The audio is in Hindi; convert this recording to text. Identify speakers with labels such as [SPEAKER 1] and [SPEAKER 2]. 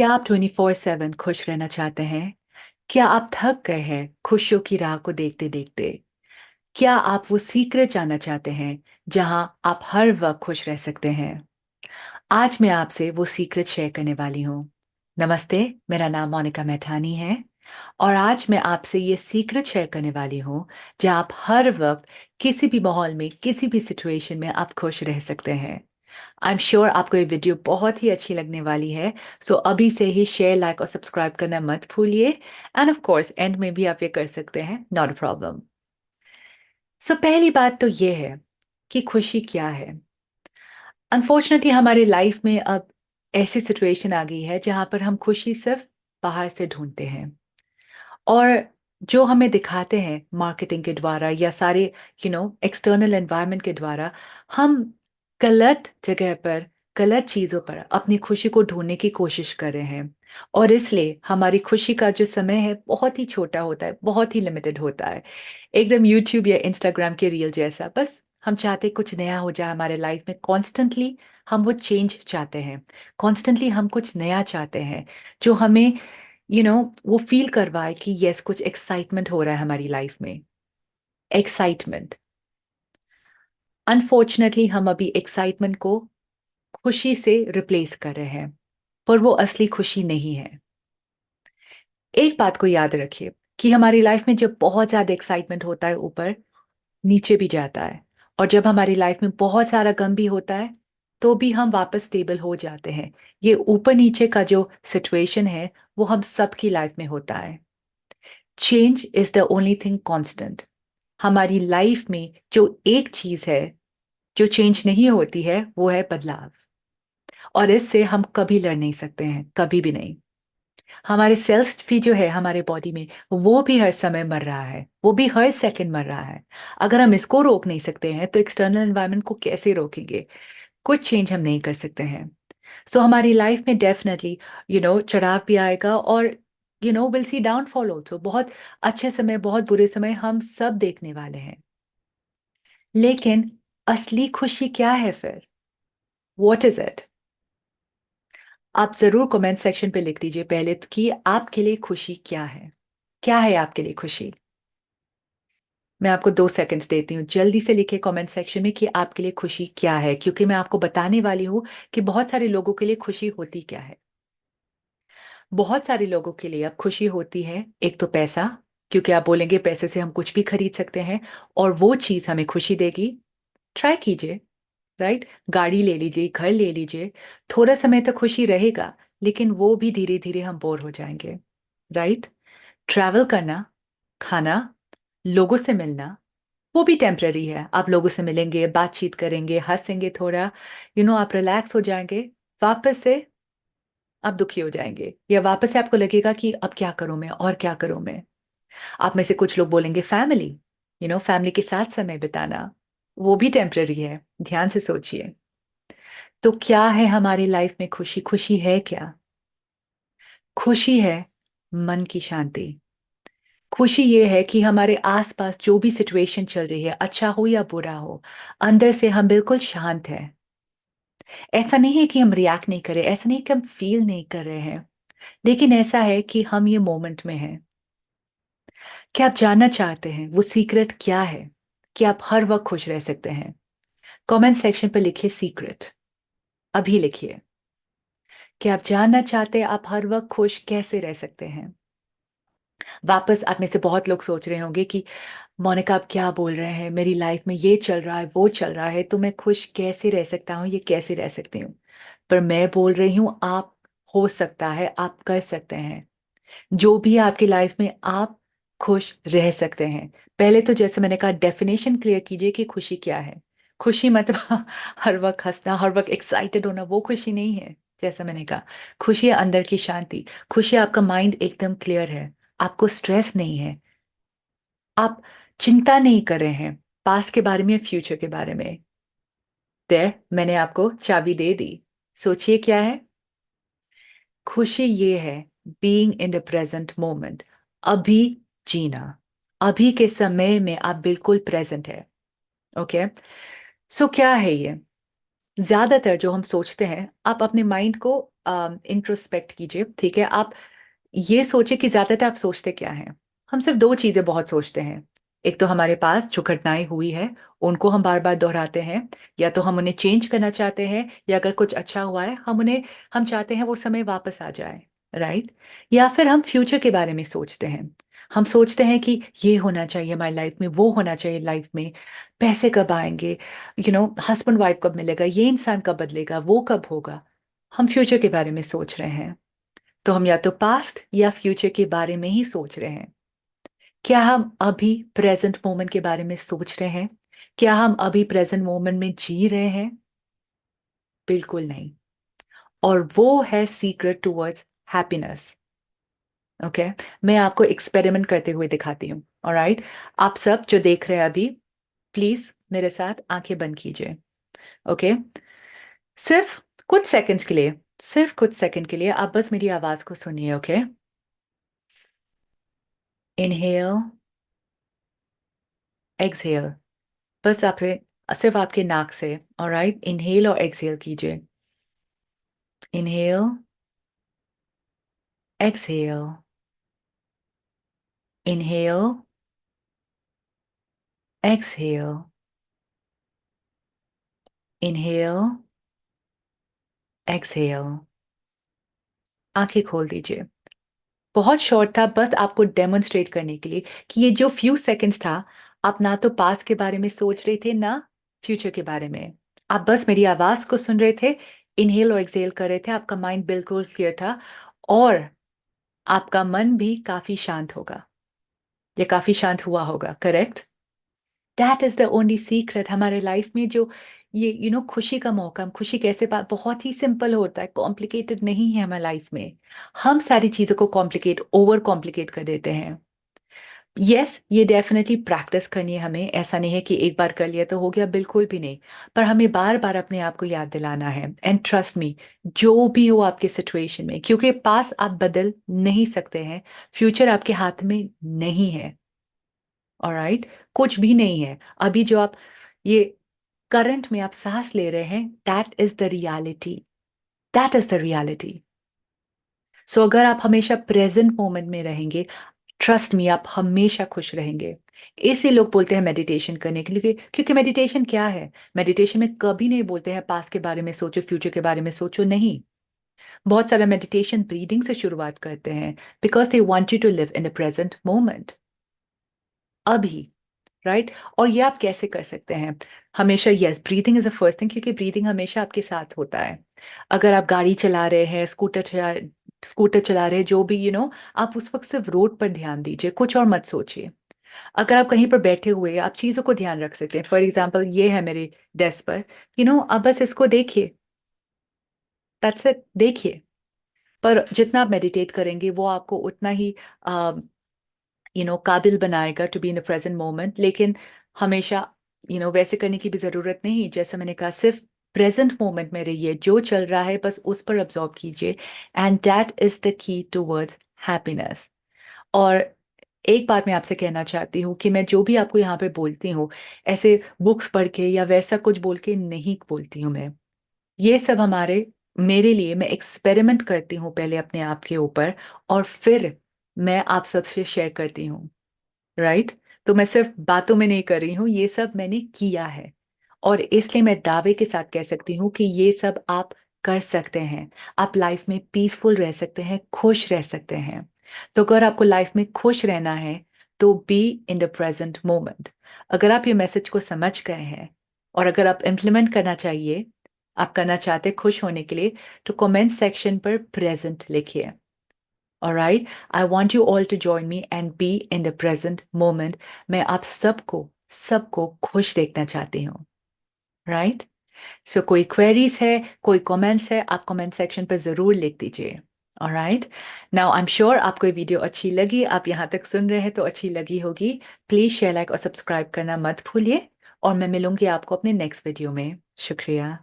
[SPEAKER 1] क्या आप 24/7 खुश रहना चाहते हैं? क्या आप थक गए हैं खुशियों की राह को देखते-देखते? क्या आप वो सीक्रेट जानना चाहते हैं, जहां आप हर वक़्त खुश रह सकते हैं? आज मैं आपसे वो सीक्रेट शेयर करने वाली हूँ। नमस्ते, मेरा नाम मोनिका मैठानी है और आज मैं आपसे ये सीक्रेट शेयर करने वाली हूँ, जहाँ आप हर वक़्त किसी भी माहौल में, किसी भी सिचुएशन में आप खुश रह सकते हैं। आई एम श्योर आपको ये वीडियो बहुत ही अच्छी लगने वाली है। सो अभी से ही शेयर, लाइक और सब्सक्राइब करना मत भूलिए एंड ऑफ कोर्स एंड में भी आप ये कर सकते हैं, नॉट अ प्रॉब्लम। सो पहली बात तो ये है कि खुशी क्या है? अनफॉर्चुनेटली हमारी लाइफ में अब ऐसी सिचुएशन आ गई है जहाँ पर हम खुशी सिर्फ बाहर से ढूँढते हैं और जो हमें दिखाते हैं मार्केटिंग के द्वारा या सारे एक्सटर्नल एनवायरनमेंट के द्वारा, हम गलत जगह पर, गलत चीज़ों पर अपनी खुशी को ढूँढने की कोशिश कर रहे हैं और इसलिए हमारी खुशी का जो समय है बहुत ही छोटा होता है, बहुत ही लिमिटेड होता है। एकदम यूट्यूब या इंस्टाग्राम के रील जैसा। बस हम चाहते हैं कुछ नया हो जाए हमारे लाइफ में, कॉन्स्टेंटली हम वो चेंज चाहते हैं, कॉन्स्टेंटली हम कुछ नया चाहते हैं, जो हमें वो फ़ील करवाए कि येस कुछ एक्साइटमेंट हो रहा है हमारी लाइफ में। एक्साइटमेंट। अनफॉर्च्युनेटली हम अभी एक्साइटमेंट को खुशी से रिप्लेस कर रहे हैं, पर वो असली खुशी नहीं है। एक बात को याद रखिए कि हमारी लाइफ में जब बहुत ज़्यादा एक्साइटमेंट होता है ऊपर, नीचे भी जाता है और जब हमारी लाइफ में बहुत सारा गम भी होता है, तो भी हम वापस स्टेबल हो जाते हैं। ये ऊपर-नीचे का जो सिचुएशन है, वो हम सबकी लाइफ में होता है। Change is the only thing constant. हमारी लाइफ में जो एक चीज़ है, जो चेंज नहीं होती है, वो है बदलाव और इससे हम कभी लड़ नहीं सकते हैं, कभी भी नहीं। हमारे सेल्स भी जो है हमारे बॉडी में, वो भी हर समय मर रहा है, वो भी हर सेकंड मर रहा है। अगर हम इसको रोक नहीं सकते हैं, तो एक्सटर्नल एनवायरनमेंट को कैसे रोकेंगे? कुछ चेंज हम नहीं कर सकते हैं। सो हमारी लाइफ में डेफ़िनेटली चढ़ाव भी आएगा और विल सी डाउनफॉल ऑल्सो। बहुत अच्छे समय, बहुत बुरे समय हम सब देखने वाले हैं। लेकिन असली खुशी क्या है फिर? What is it? आप ज़रूर कमेंट सेक्शन पे लिख दीजिए पहले त कि आपके लिए खुशी क्या है? क्या है आपके लिए खुशी? मैं आपको 2 सेकंड्स देती हूँ। जल्दी से लिखिए कमेंट सेक्शन में कि आपके लिए खुशी क्या है? क्योंकि मैं आपको बताने वाली हूँ कि बहुत सारे लोगों के लिए खुशी होती क्या है। बहुत सारे लोगों के लिए अब खुशी होती है, एक तो पैसा, क्योंकि आप बोलेंगे पैसे से हम कुछ भी खरीद सकते हैं और वो चीज़ हमें खुशी देगी। ट्राई कीजिए, राइट? गाड़ी ले लीजिए, घर ले लीजिए, थोड़ा समय तक खुशी रहेगा, लेकिन वो भी धीरे-धीरे हम बोर हो जाएँगे, राइट? ट्रैवल करना, खाना, लोगों से मिलना, वो भी टेम्परेरी है। आप लोगों से मिलेंगे, बातचीत करेंगे, हँसेंगे थोड़ा, आप रिलैक्स हो जाएँगे, वापस से आप दुखी हो जाएँगे या वापस से आपको लगेगा कि अब क्या करूँ मैं और क्या करूँ मैं? आप में से कुछ लोग बोलेंगे फैमिली, फैमिली के साथ समय बिताना, वो भी टेम्परेरी है, ध्यान से सोचिए। तो क्या है हमारी लाइफ में खुशी? खुशी है क्या? खुशी है मन की शांति। खुशी ये है कि हमारे आस-पास जो भी सिचुएशन चल रही है, अच्छा हो या बुरा हो, अंदर से हम बिल्कुल शांत हैं। ऐसा नहीं है कि हम रिएक्ट नहीं कर रहे, ऐसा नहीं है कि हम फ़ील नहीं कर रहे हैं, लेकिन ऐसा है कि हम ये मोमेंट में हैं। क्या आप जानना चाहते हैं वो सीक्रेट क्या है कि आप हर वक़्त खुश रह सकते हैं? कमेंट सेक्शन पे लिखिए सीक्रेट, अभी लिखिए। क्या आप जानना चाहते हैं आप हर वक़्त खुश कैसे रह सकते हैं? वापस आप में से बहुत लोग सोच रहे होंगे कि मोनिका आप क्या बोल रहे हैं? मेरी लाइफ़ में ये चल रहा है, वो चल रहा है, तो मैं खुश कैसे रह सकता हूँ, ये कैसे रह सकती हूँ? पर मैं बोल रही हूँ आप हो सकता है, आप कर सकते हैं। जो भी आपकी लाइफ में आप खुश रह सकते हैं। पहले तो जैसे मैंने कहा डेफ़िनेशन क्लियर कीजिए कि खुशी क्या है? खुशी मतलब हर वक़्त हँसना, हर वक़्त एक्साइटेड होना वो खुशी नहीं है, जैसा मैंने कहा। खुशी है अंदर की शांति, खुशी है आपका माइंड एकदम क्लियर है, आपको स्ट्रेस नहीं है, आप चिंता नहीं कर रहे हैं, पास्ट के बारे में, फ्यूचर के बारे में। देयर मैंने आपको चाबी दे दी। सोचिए क्या है? खुशी ये है being in the present moment, अभी जीना, अभी के समय में आप बिल्कुल प्रेजेंट है। ओके, सो क्या है ये? ज्यादातर जो हम सोचते हैं, आप अपने माइंड को इंट्रोस्पेक्ट कीजिए, ठीक है? आप ये सोचिए कि ज्यादातर आप सोचते क्या हैं। हम सिर्फ दो चीजें बहुत सोचते हैं। एक तो हमारे पास जो घटनाएं हुई है उनको हम बार बार दोहराते हैं, या तो हम उन्हें चेंज करना चाहते हैं, या अगर कुछ अच्छा हुआ है हम चाहते हैं वो समय वापस आ जाए, राइट? या फिर हम फ्यूचर के बारे में सोचते हैं। हम सोचते हैं कि ये होना चाहिए हमारी लाइफ में, वो होना चाहिए लाइफ में, पैसे कब आएंगे, हस्बैंड वाइफ कब मिलेगा, ये इंसान कब बदलेगा, वो कब होगा। हम फ्यूचर के बारे में सोच रहे हैं। तो हम या तो पास्ट या फ्यूचर के बारे में ही सोच रहे हैं। क्या हम अभी प्रेजेंट मोमेंट के बारे में सोच रहे हैं? क्या हम अभी प्रेजेंट मोमेंट में जी रहे हैं? बिल्कुल नहीं। और वो है सीक्रेट टुवर्ड्स हैप्पीनेस। ओके, मैं आपको एक्सपेरिमेंट करते हुए दिखाती हूँ। ऑलराइट, आप सब जो देख रहे हैं अभी, प्लीज मेरे साथ आंखें बंद कीजिए। ओके, सिर्फ कुछ सेकंड्स के लिए, सिर्फ कुछ सेकंड के लिए आप बस मेरी आवाज को सुनिए। Okay, inhale, exhale. बस आपसे, सिर्फ आपके नाक से। ऑलराइट, इनहेल और एक्सहेल कीजिए। Inhale, exhale, inhale, exhale, inhale, exhale. आंखें खोल दीजिए। बहुत शॉर्ट था, बस आपको डेमोन्स्ट्रेट करने के लिए कि ये जो फ्यू सेकंड्स था, आप ना तो पास्ट के बारे में सोच रहे थे ना फ्यूचर के बारे में। आप बस मेरी आवाज को सुन रहे थे, इनहेल और एक्सहेल कर रहे थे। आपका माइंड बिल्कुल क्लियर था, और आपका मन भी काफी शांत होगा, या काफी शांत हुआ होगा। Correct? That is the only secret हमारे लाइफ में। जो ये खुशी का मौका, हम खुशी कैसे पा, बहुत ही सिंपल होता है, कॉम्प्लिकेटेड नहीं है हमारी लाइफ में। हम सारी चीजों को कॉम्प्लिकेट, ओवर कॉम्प्लिकेट कर देते हैं। यस, ये डेफिनेटली प्रैक्टिस करनी है हमें। ऐसा नहीं है कि एक बार कर लिया तो हो गया, बिल्कुल भी नहीं। पर हमें बार बार अपने आप को याद दिलाना है। एंड ट्रस्ट मी, जो भी हो आपके सिचुएशन में, क्योंकि पास आप बदल नहीं सकते हैं, फ्यूचर आपके हाथ में नहीं है। ऑलराइट, कुछ भी नहीं है। अभी जो आप ये करंट में आप सांस ले रहे हैं, that is the reality. That is the reality. So अगर आप हमेशा प्रेजेंट मोमेंट में रहेंगे, ट्रस्ट मी, आप हमेशा खुश रहेंगे। इसी लोग बोलते हैं मेडिटेशन करने के लिए, क्योंकि मेडिटेशन क्या है? मेडिटेशन में कभी नहीं बोलते हैं पास्ट के बारे में सोचो, फ्यूचर के बारे में सोचो, नहीं। बहुत सारा मेडिटेशन ब्रीदिंग से शुरुआत करते हैं, because they want you to live in the present moment, अभी। राइट? और ये आप कैसे कर सकते हैं? हमेशा, yes, breathing is the first thing, क्योंकि ब्रीदिंग हमेशा आपके साथ होता है। अगर आप गाड़ी चला रहे हैं, स्कूटर चला रहे हैं, जो भी आप उस वक्त सिर्फ रोड पर ध्यान दीजिए, कुछ और मत सोचिए। अगर आप कहीं पर बैठे हुए हैं, आप चीजों को ध्यान रख सकते हैं। फॉर एग्जाम्पल, ये है मेरे डेस्क पर, आप बस इसको देखिए। दैट्स इट, देखिए। पर जितना आप मेडिटेट करेंगे, वो आपको उतना ही काबिल बनाएगा to be in the present moment. लेकिन हमेशा वैसे करने की भी जरूरत नहीं। जैसे मैंने कहा, सिर्फ प्रेजेंट मोमेंट में रहिए, जो चल रहा है बस उस पर ऑब्जॉर्व कीजिए। And that is the key towards happiness. और एक बात मैं आपसे कहना चाहती हूँ कि मैं जो भी आपको यहाँ पे बोलती हूँ, ऐसे बुक्स पढ़ के या वैसा कुछ बोल के नहीं बोलती हूँ मैं। ये सब मेरे लिए, मैं एक्सपेरिमेंट करती हूँ पहले अपने आप के ऊपर, और फिर मैं आप सबसे शेयर करती हूँ। राइट? तो मैं सिर्फ बातों में नहीं कर रही हूँ, ये सब मैंने किया है। और इसलिए मैं दावे के साथ कह सकती हूँ कि ये सब आप कर सकते हैं। आप लाइफ में पीसफुल रह सकते हैं, खुश रह सकते हैं। तो अगर आपको लाइफ में खुश रहना है, तो B in the present moment. अगर आप ये मैसेज को समझ गए हैं, और अगर आप इम्प्लीमेंट करना चाहिए, आप करना चाहते हैं खुश होने के लिए, तो कमेंट सेक्शन पर प्रेजेंट लिखिए। Alright, I want you all to join me and be in the present moment. मैं आप सबको सबको खुश देखना चाहती हूँ। राइट? सो कोई क्वेरीज है, कोई कमेंट्स है, आप कमेंट सेक्शन पर जरूर लिख दीजिए। Alright, now I am sure आपको ये वीडियो अच्छी लगी। आप यहाँ तक सुन रहे हैं तो अच्छी लगी होगी। प्लीज शेयर, लाइक और सब्सक्राइब करना मत भूलिए। और मैं मिलूंगी आपको अपने नेक्स्ट वीडियो में। शुक्रिया।